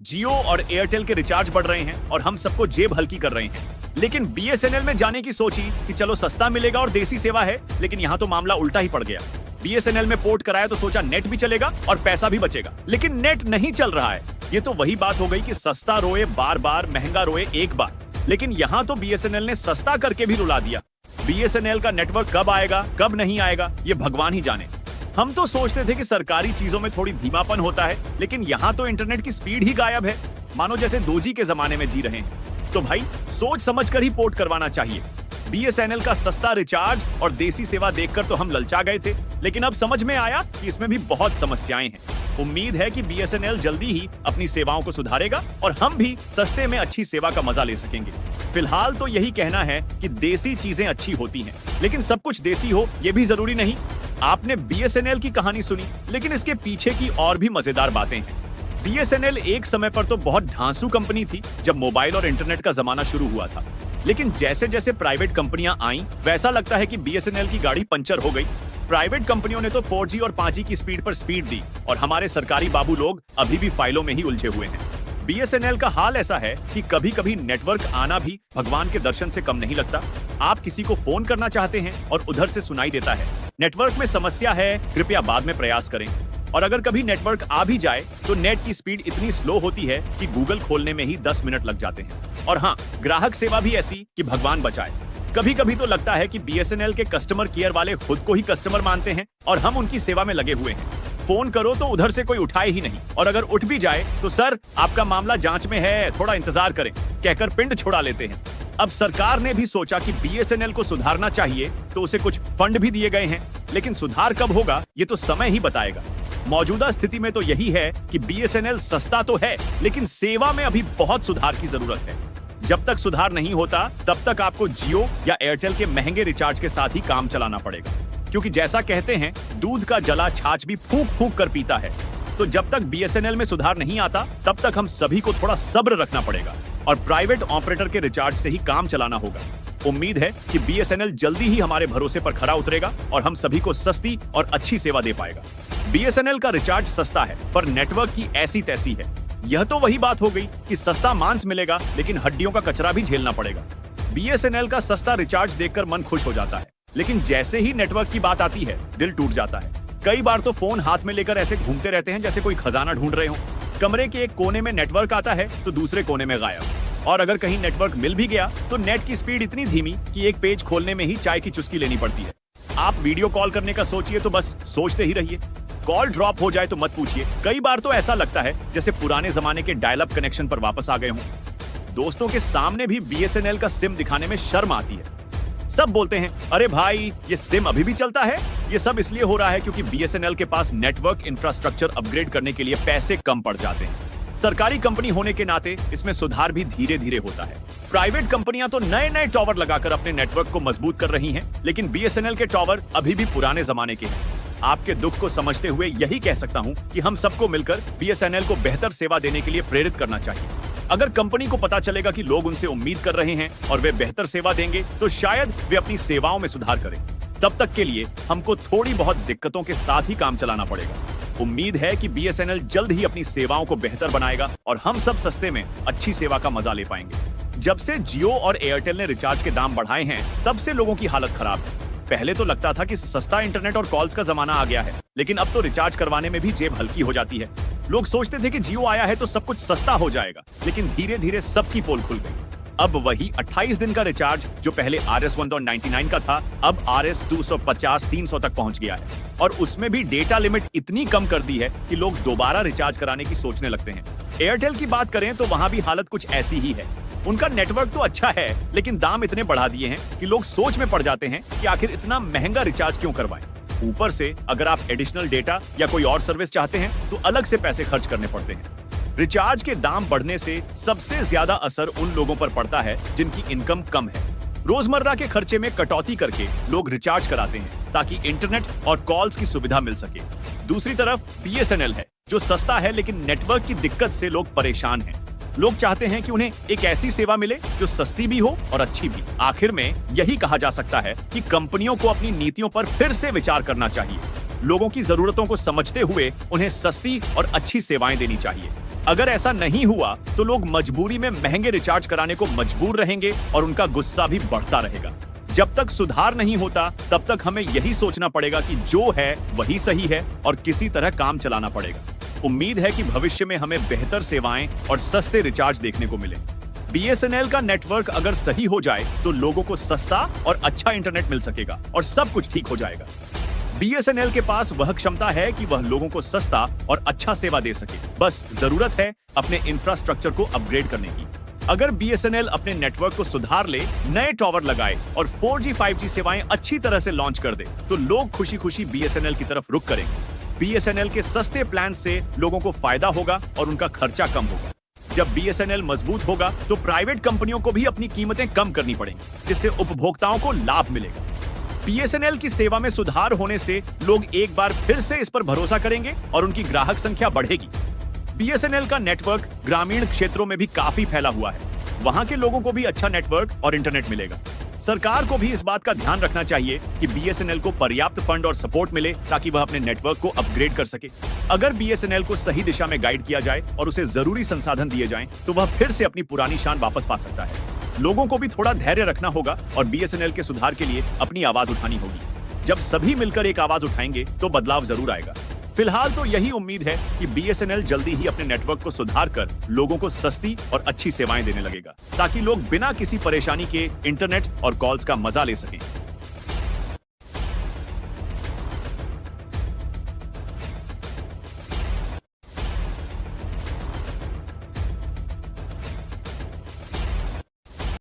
जियो और एयरटेल के रिचार्ज बढ़ रहे हैं और हम सबको जेब हल्की कर रहे हैं। लेकिन बीएसएनएल में जाने की सोची कि चलो सस्ता मिलेगा और देसी सेवा है, लेकिन यहाँ तो मामला उल्टा ही पड़ गया। बीएसएनएल में पोर्ट कराया तो सोचा नेट भी चलेगा और पैसा भी बचेगा, लेकिन नेट नहीं चल रहा है। ये तो वही बात हो गई कि सस्ता रोए बार बार, महंगा रोए एक बार। लेकिन यहाँ तो बीएसएनएल ने सस्ता करके भी रुला दिया। बीएसएनएल का नेटवर्क कब आएगा कब नहीं आएगा ये भगवान ही जाने। हम तो सोचते थे कि सरकारी चीजों में थोड़ी धीमापन होता है, लेकिन यहाँ तो इंटरनेट की स्पीड ही गायब है, मानो जैसे 2G के जमाने में जी रहे हैं। तो भाई सोच समझकर ही पोर्ट करवाना चाहिए। बीएसएनएल का सस्ता रिचार्ज और देसी सेवा देखकर तो हम ललचा गए थे, लेकिन अब समझ में आया कि इसमें भी बहुत समस्याएं हैं। उम्मीद है कि बीएसएनएल जल्दी ही अपनी सेवाओं को सुधारेगा और हम भी सस्ते में अच्छी सेवा का मजा ले सकेंगे। फिलहाल तो यही कहना है कि देसी चीजें अच्छी होती हैं, लेकिन सब कुछ देसी हो ये भी जरूरी नहीं। आपने बीएसएनएल की कहानी सुनी, लेकिन इसके पीछे की और भी मजेदार बातें हैं। बीएसएनएल एक समय पर तो बहुत ढांसू कंपनी थी जब मोबाइल और इंटरनेट का जमाना शुरू हुआ था, लेकिन जैसे जैसे प्राइवेट कंपनियां आईं, वैसा लगता है कि बीएसएनएल की गाड़ी पंचर हो गई। प्राइवेट कंपनियों ने तो 4G और 5G की स्पीड पर स्पीड दी और हमारे सरकारी बाबू लोग अभी भी फाइलों में ही उलझे हुए हैं। बीएसएनएल का हाल ऐसा है कि कभी कभी नेटवर्क आना भी भगवान के दर्शन से कम नहीं लगता। आप किसी को फोन करना चाहते हैं और उधर से सुनाई देता है, नेटवर्क में समस्या है, कृपया बाद में प्रयास करें। और अगर कभी नेटवर्क आ भी जाए तो नेट की स्पीड इतनी स्लो होती है कि गूगल खोलने में ही 10 मिनट लग जाते हैं। और हाँ, ग्राहक सेवा भी ऐसी कि भगवान बचाए। कभी कभी तो लगता है कि बीएसएनएल के कस्टमर केयर वाले खुद को ही कस्टमर मानते हैं और हम उनकी सेवा में लगे हुए हैं। फोन करो तो उधर से कोई उठाए ही नहीं, और अगर उठ भी जाए तो सर आपका मामला जांच में है, थोड़ा इंतजार करें कहकर पिंड छुड़ा लेते हैं। अब सरकार ने भी सोचा कि बीएसएनएल को सुधारना चाहिए, तो उसे कुछ फंड भी दिए गए हैं, लेकिन सुधार कब होगा ये तो समय ही बताएगा। मौजूदा स्थिति में तो यही है कि बीएसएनएल सस्ता तो है, लेकिन सेवा में अभी बहुत सुधार की जरूरत है। जब तक सुधार नहीं होता तब तक आपको जियो या एयरटेल के महंगे रिचार्ज के साथ ही काम चलाना पड़ेगा, क्योंकि जैसा कहते हैं दूध का जला छाछ भी फूंक फूंक कर पीता है। तो जब तक बीएसएनएल में सुधार नहीं आता तब तक हम सभी को थोड़ा सब्र रखना पड़ेगा और प्राइवेट ऑपरेटर के रिचार्ज से ही काम चलाना होगा। उम्मीद है कि बीएसएनएल जल्दी ही हमारे भरोसे पर खरा उतरेगा और हम सभी को सस्ती और अच्छी सेवा दे पाएगा। बीएसएनएल का रिचार्ज सस्ता है, पर नेटवर्क की ऐसी तैसी है। यह तो वही बात हो गई कि सस्ता मांस मिलेगा, लेकिन हड्डियों का कचरा भी झेलना पड़ेगा। बीएसएनएल का सस्ता रिचार्ज देखकर मन खुश हो जाता है, लेकिन जैसे ही नेटवर्क की बात आती है दिल टूट जाता है। कई बार तो फोन हाथ में लेकर ऐसे घूमते रहते हैं जैसे कोई खजाना ढूंढ रहे हो। कमरे के एक कोने में नेटवर्क आता है तो दूसरे कोने में गायब। और अगर कहीं नेटवर्क मिल भी गया तो नेट की स्पीड इतनी धीमी कि एक पेज खोलने में ही चाय की चुस्की लेनी पड़ती है। आप वीडियो कॉल करने का सोचिए तो बस सोचते ही रहिए। कॉल ड्रॉप हो जाए तो मत पूछिए। कई बार तो ऐसा लगता है जैसे पुराने जमाने के डायल अप कनेक्शन पर वापस आ गए हों। दोस्तों के सामने भी बीएसएनएल का सिम दिखाने में शर्म आती है। सब बोलते हैं, अरे भाई ये सिम अभी भी चलता है। ये सब इसलिए हो रहा है क्योंकि बीएसएनएल के पास नेटवर्क इंफ्रास्ट्रक्चर अपग्रेड करने के लिए पैसे कम पड़ जाते हैं। सरकारी कंपनी होने के नाते इसमें सुधार भी धीरे धीरे होता है। प्राइवेट कंपनियां तो नए नए टॉवर लगाकर अपने नेटवर्क को मजबूत कर रही हैं, लेकिन बीएसएनएल के टॉवर अभी भी पुराने जमाने के हैं। आपके दुख को समझते हुए यही कह सकता हूं कि हम सबको मिलकर बीएसएनएल को बेहतर सेवा देने के लिए प्रेरित करना चाहिए। अगर कंपनी को पता चलेगा कि लोग उनसे उम्मीद कर रहे हैं और वे बेहतर सेवा देंगे, तो शायद वे अपनी सेवाओं में सुधार करें। तब तक के लिए हमको थोड़ी बहुत दिक्कतों के साथ ही काम चलाना पड़ेगा। उम्मीद है कि बीएसएनएल जल्द ही अपनी सेवाओं को बेहतर बनाएगा और हम सब सस्ते में अच्छी सेवा का मजा ले पाएंगे। जब से जियो और एयरटेल ने रिचार्ज के दाम बढ़ाए हैं, तब से लोगों की हालत खराब है। पहले तो लगता था कि सस्ता इंटरनेट और कॉल्स का जमाना आ गया है, लेकिन अब तो रिचार्ज करवाने में भी जेब हल्की हो जाती है। लोग सोचते थे कि जियो आया है तो सब कुछ सस्ता हो जाएगा, लेकिन धीरे धीरे सबकी पोल खुल गई। अब वही 28 दिन का रिचार्ज जो पहले RS1.99 का था, अब RS 250-300 तक पहुंच गया है। और उसमें भी डेटा लिमिट इतनी कम कर दी है कि लोग दोबारा रिचार्ज कराने की सोचने लगते हैं। एयरटेल की बात करें तो वहां भी हालत कुछ ऐसी ही है। उनका नेटवर्क तो अच्छा है, लेकिन दाम इतने बढ़ा दिए हैं कि लोग सोच में पड़ जाते हैं कि आखिर इतना महंगा रिचार्ज क्यों करवाएं। ऊपर से अगर आप एडिशनल डेटा या कोई और सर्विस चाहते हैं तो अलग से पैसे खर्च करने पड़ते हैं। रिचार्ज के दाम बढ़ने से सबसे ज्यादा असर उन लोगों पर पड़ता है जिनकी इनकम कम है। रोजमर्रा के खर्चे में कटौती करके लोग रिचार्ज कराते हैं ताकि इंटरनेट और कॉल्स की सुविधा मिल सके। दूसरी तरफ बीएसएनएल है जो सस्ता है, लेकिन नेटवर्क की दिक्कत से लोग परेशान हैं। लोग चाहते हैं कि उन्हें एक ऐसी सेवा मिले जो सस्ती भी हो और अच्छी भी। आखिर में यही कहा जा सकता है कि कंपनियों को अपनी नीतियों पर फिर से विचार करना चाहिए। लोगों की जरूरतों को समझते हुए उन्हें सस्ती और अच्छी सेवाएं देनी चाहिए। अगर ऐसा नहीं हुआ तो लोग मजबूरी में महंगे रिचार्ज कराने को मजबूर रहेंगे और उनका गुस्सा भी बढ़ता रहेगा। जब तक सुधार नहीं होता तब तक हमें यही सोचना पड़ेगा कि जो है वही सही है और किसी तरह काम चलाना पड़ेगा। उम्मीद है कि भविष्य में हमें बेहतर सेवाएं और सस्ते रिचार्ज देखने को मिले। बीएसएनएल का नेटवर्क अगर सही हो जाए तो लोगों को सस्ता और अच्छा इंटरनेट मिल सकेगा और सब कुछ ठीक हो जाएगा। बीएसएनएल के पास वह क्षमता है कि वह लोगों को सस्ता और अच्छा सेवा दे सके। बस जरूरत है अपने इंफ्रास्ट्रक्चर को अपग्रेड करने की। अगर बीएसएनएल अपने नेटवर्क को सुधार ले, नए टॉवर लगाए और 4G 5G सेवाएं अच्छी तरह से लॉन्च कर दे तो लोग खुशी खुशी बीएसएनएल की तरफ रुख करेंगे। बीएसएनएल के सस्ते प्लान से लोगों को फायदा होगा और उनका खर्चा कम होगा। जब बीएसएनएल मजबूत होगा तो प्राइवेट कंपनियों को भी अपनी कीमतें कम करनी पड़ेंगी, जिससे उपभोक्ताओं को लाभ मिलेगा। बीएसएनएल की सेवा में सुधार होने से लोग एक बार फिर से इस पर भरोसा करेंगे और उनकी ग्राहक संख्या बढ़ेगी। बीएसएनएल का नेटवर्क ग्रामीण क्षेत्रों में भी काफी फैला हुआ है। वहां के लोगों को भी अच्छा नेटवर्क और इंटरनेट मिलेगा। सरकार को भी इस बात का ध्यान रखना चाहिए कि बीएसएनएल को पर्याप्त फंड और सपोर्ट मिले ताकि वह अपने नेटवर्क को अपग्रेड कर सके। अगर बीएसएनएल को सही दिशा में गाइड किया जाए और उसे जरूरी संसाधन दिए जाएं, तो वह फिर से अपनी पुरानी शान वापस पा सकता है। लोगों को भी थोड़ा धैर्य रखना होगा और बीएसएनएल के सुधार के लिए अपनी आवाज उठानी होगी। जब सभी मिलकर एक आवाज उठाएंगे तो बदलाव जरूर आएगा। फिलहाल तो यही उम्मीद है कि बीएसएनएल जल्दी ही अपने नेटवर्क को सुधार कर लोगों को सस्ती और अच्छी सेवाएं देने लगेगा, ताकि लोग बिना किसी परेशानी के इंटरनेट और कॉल्स का मजा ले सकें।